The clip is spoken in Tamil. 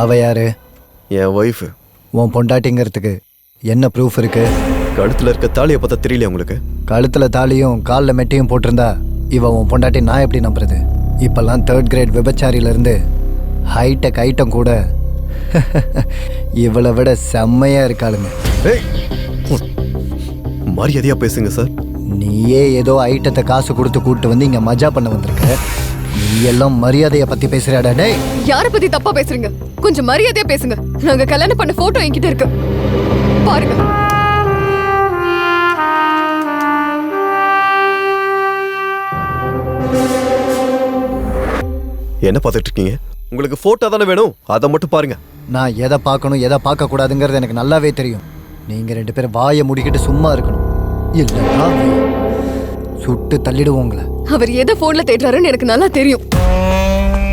அவ யாரு? என் ஒய்ஃபு. உன் பொண்டாட்டிங்கிறதுக்கு என்ன ப்ரூஃப் இருக்கு? கழுத்தில் இருக்க தாலியை பார்த்தா தெரியலையா உங்களுக்கு? கழுத்துல தாலியும் காலில் மெட்டியும் போட்டிருந்தா இவ உன் பொண்டாட்டி நான் எப்படி நம்புறது? இப்பெல்லாம் 3rd கிரேட் விபச்சாரியிலேருந்து ஹைடெக் ஐட்டம் கூட இவளை விட செம்மையா இருக்காளுங்க. ஏய், மரியாதையா பேசுங்க சார். நீயே ஏதோ ஐட்டத்தை காசு கொடுத்து கூப்பிட்டு வந்து இங்க மஜா பண்ண வந்திருக்க. நீ எல்லாம் மரியாதையை பத்தி பேசுறாடா? டேய், யார பத்தி தப்பா பேசுறீங்க? கொஞ்சம் மரியாதையா பேசுங்க. நாங்க கல்யாணம் பண்ண போட்டோ என்கிட்ட இருக்கு, பாருங்க. என்ன பார்த்துட்டு இருக்கீங்க? உங்களுக்கு போட்டோ தானே வேணும், அதை மட்டும் பாருங்க. நான் எதை பார்க்கணும் எதை பார்க்க கூடாதுங்கிறது எனக்கு நல்லாவே தெரியும். நீங்க 2 பேரும் வாயை முடிக்கிட்டு சும்மா இருக்கணும், இல்லைன்னா சுட்டு தள்ளிடுவோங்கள. அவர் எதை போன்ல தேடுறாருன்னு எனக்கு நல்லா தெரியும்.